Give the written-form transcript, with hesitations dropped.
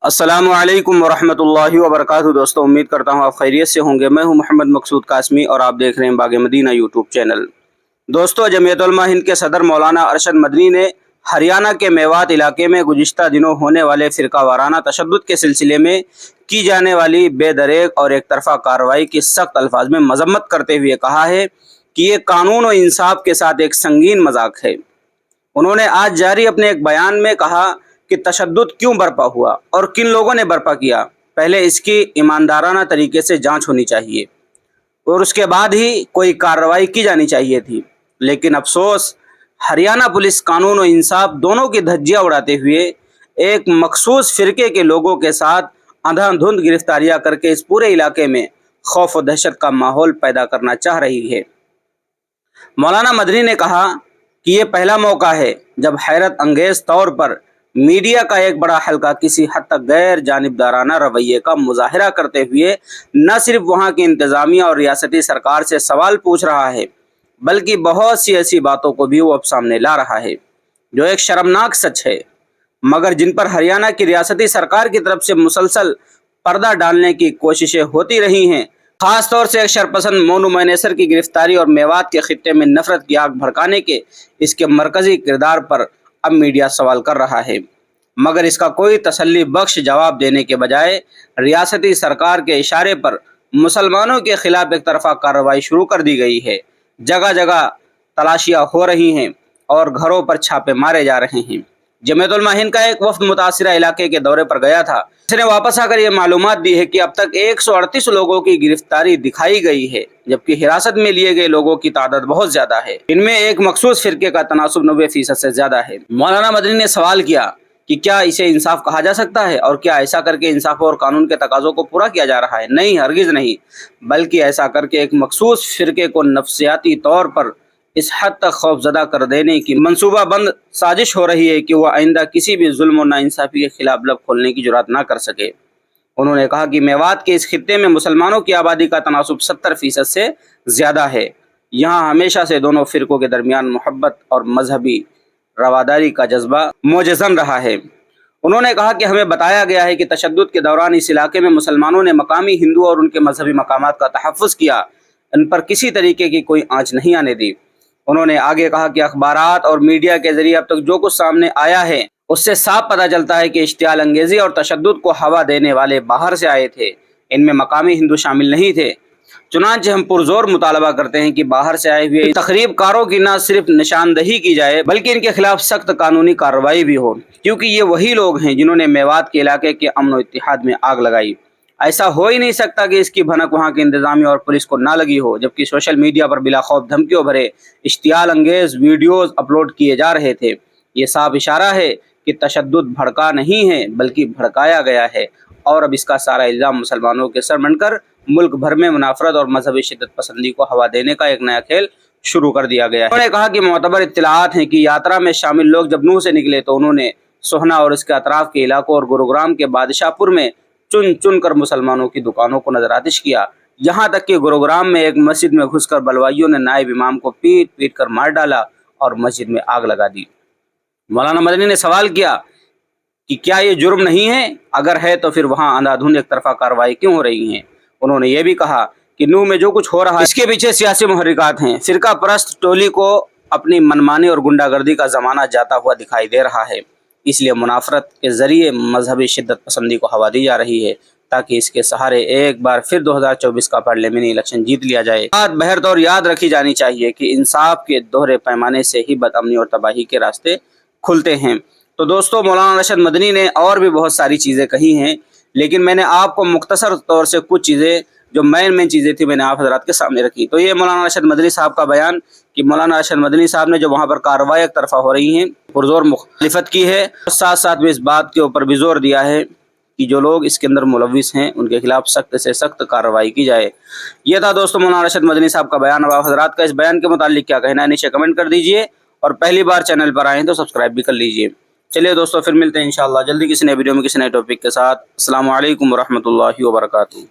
अस्सलामु अलैकुम वरहमतुल्लाहि वबरकातुहू। दोस्तों, उम्मीद करता हूँ आप खैरियत से होंगे। मैं हूँ मोहम्मद मकसूद कासमी और आप देख रहे हैं बाग मदीना यूट्यूब चैनल। दोस्तों, जमीयत उलमा हिंद के सदर मौलाना अरशद मदनी ने हरियाणा के मेवात इलाके में गुज़िश्ता दिनों होने वाले फ़िरका वाराना तशद्दुद के सिलसिले में की जाने वाली बेदरेग और एक तरफ़ा कार्रवाई की सख्त अल्फाज में मजम्मत करते हुए कहा है कि ये कानून और इंसाफ के साथ एक संगीन मजाक है। उन्होंने आज जारी अपने एक बयान में कहा कि तशद्दुद क्यों बर्पा हुआ और किन लोगों ने बर्पा किया, पहले इसकी ईमानदाराना तरीके से जांच होनी चाहिए और उसके बाद ही कोई कार्रवाई की जानी चाहिए थी। लेकिन अफसोस, हरियाणा पुलिस कानून और इंसाफ दोनों की धज्जियां उड़ाते हुए एक मखसूस फ़िरके के लोगों के साथ अंधाधुंध गिरफ्तारियां करके इस पूरे इलाके में खौफ और दहशत का माहौल पैदा करना चाह रही है। मौलाना मदनी ने कहा कि ये पहला मौका है जब हैरत अंगेज तौर पर मीडिया का एक बड़ा हल्का किसी हद तक गैर जानिबदाराना रवैये का मुजाहरा करते हुए न सिर्फ वहाँ की इंतज़ामिया और रियासती सरकार से सवाल पूछ रहा है, बल्कि बहुत सी ऐसी बातों को भी वो अब सामने ला रहा है जो एक शर्मनाक सच है, मगर जिन पर हरियाणा की रियासती सरकार की तरफ से मुसलसल पर्दा डालने की कोशिशें होती रही हैं। खास तौर से एक शरपसंद मोनू मैनेसर की गिरफ्तारी और मेवात के खित्ते में नफरत की आग भड़काने के इसके मरकजी किरदार पर अब मीडिया सवाल कर रहा है, मगर इसका कोई तसल्ली बख्श जवाब देने के बजाय रियासती सरकार के इशारे पर मुसलमानों के खिलाफ एक तरफा कार्रवाई शुरू कर दी गई है। जगह जगह तलाशियां हो रही हैं और घरों पर छापे मारे जा रहे हैं। जमीयत उलमा हिंद का एक वफ्द मुतासिरा इलाके के दौरे पर गया था। इसने वापस आकर ये मालूमात दी है कि अब तक 138 लोगों की गिरफ्तारी दिखाई गई है, जबकि हिरासत में लिए गए लोगों की तादाद बहुत ज्यादा है। इनमें एक मखसूस फिरके का तनासुब 90% से ज्यादा है। मौलाना मदनी ने सवाल किया कि क्या इसे इंसाफ कहा जा सकता है और क्या ऐसा करके इंसाफ और कानून के तकाजों को पूरा किया जा रहा है? नहीं, हरगिज नहीं, बल्कि ऐसा करके एक मखसूस फिरके को नफ्सियाती तौर पर इस हद तक खौफजदा कर देने की मंसूबाबंद साजिश हो रही है कि वह आइंदा किसी भी जुल्म और नाइंसाफी के खिलाफ लब खोलने की जुर्रत ना कर सके। उन्होंने कहा कि मेवात के इस खित्ते में मुसलमानों की आबादी का तनासुब 70% से ज़्यादा है। यहाँ हमेशा से दोनों फ़िरकों के दरमियान मोहब्बत और मजहबी रवादारी का जज्बा मोजज़न रहा है। उन्होंने कहा कि हमें बताया गया है कि तशद्दुद के दौरान इस इलाके में मुसलमानों ने मकामी हिंदू और उनके मजहबी मकामात का तहफ़्फ़ुज़ किया, इन पर किसी तरीके की कोई आँच नहीं आने दी। उन्होंने आगे कहा कि अखबारात और मीडिया के जरिए अब तक जो कुछ सामने आया है उससे साफ पता चलता है कि इश्तियाल अंगेज़ी और तशद्दुद को हवा देने वाले बाहर से आए थे, इनमें मकामी हिंदू शामिल नहीं थे। चुनांचे हम पुरजोर मुतालबा करते हैं कि बाहर से आए हुए तकरीबकारों की न सिर्फ निशानदही की जाए बल्कि इनके खिलाफ सख्त कानूनी कार्रवाई भी हो, क्योंकि ये वही लोग हैं जिन्होंने मेवात के इलाके के अमन और इत्तेहाद में आग लगाई। ऐसा हो ही नहीं सकता कि इसकी भनक वहाँ के इंतजामिया और पुलिस को ना लगी हो, जबकि सोशल मीडिया पर बिला खौफ धमकियों भरे इश्तियाल अंगेज वीडियोज़ अपलोड किए जा रहे थे। ये साफ इशारा है कि तशद्दुद भड़का नहीं है बल्कि भड़काया गया है और अब इसका सारा इल्ज़ाम मुसलमानों के सर बनकर मुल्क भर में मुनाफरत और मजहबी शिद्दत पसंदी को हवा देने का एक नया खेल शुरू कर दिया गया है। उन्होंने कहा कि मोतबर इत्तलाआत हैं कि यात्रा में शामिल लोग जब नूह से निकले तो उन्होंने सोहना और इसके अतराफ़ के इलाकों और गुरुग्राम के बादशाहपुर में चुन चुन कर मुसलमानों की दुकानों को नजरातिश किया। यहाँ तक कि गुरुग्राम में एक मस्जिद में घुसकर बलवाइयों ने नायब इमाम को पीट पीट कर मार डाला और मस्जिद में आग लगा दी। मौलाना मदनी ने सवाल किया कि क्या ये जुर्म नहीं है? अगर है तो फिर वहाँ अंधाधुंध एक तरफा कार्रवाई क्यों हो रही है? उन्होंने ये भी कहा कि नूह में जो कुछ हो रहा है इसके पीछे सियासी मुहर्रिकात हैं। फिरका परस्त टोली को अपनी मनमानी और गुंडागर्दी का ज़माना जाता हुआ दिखाई दे रहा है, इसलिए मुनाफरत के ज़रिए मजहबी शिद्दत पसंदी को हवा दी जा रही है ताकि इसके सहारे एक बार फिर 2024 का पार्लियामेंटी इलेक्शन जीत लिया जाए। बात बहरतौर याद रखी जानी चाहिए कि इंसाफ के दोहरे पैमाने से ही बदअमनी और तबाही के रास्ते खुलते हैं। तो दोस्तों, मौलाना अरशद मदनी ने और भी बहुत सारी चीज़ें कही हैं, लेकिन मैंने आपको मुख्तसर तौर से कुछ चीज़ें जो मेन चीज़ें थी मैंने आप हज़रात के सामने रखी। तो ये मौलाना अरशद मदनी साहब का बयान कि मौलाना अरशद मदनी साहब ने जो वहाँ पर कार्रवाई एक तरफा हो रही हैं पुरजोर मुखालिफत की है, साथ साथ भी इस बात के ऊपर भी जोर दिया है कि जो लोग इसके अंदर मुलविस हैं उनके खिलाफ सख्त से सख्त कार्रवाई की जाए। ये था दोस्तों मौलाना अरशद मदनी साहब का बयान। अब आप हज़रात का इस बयान के मुताल्लिक क्या कहना है नीचे कमेंट कर दीजिए और पहली बार चैनल पर आए हैं तो सब्सक्राइब भी कर लीजिए। चलिए दोस्तों, फिर मिलते हैं इंशाअल्लाह जल्दी किसी नए वीडियो में किसी नए टॉपिक के साथ। अस्सलामु अलैकुम वरहमतुल्लाहि वबरकातुहू।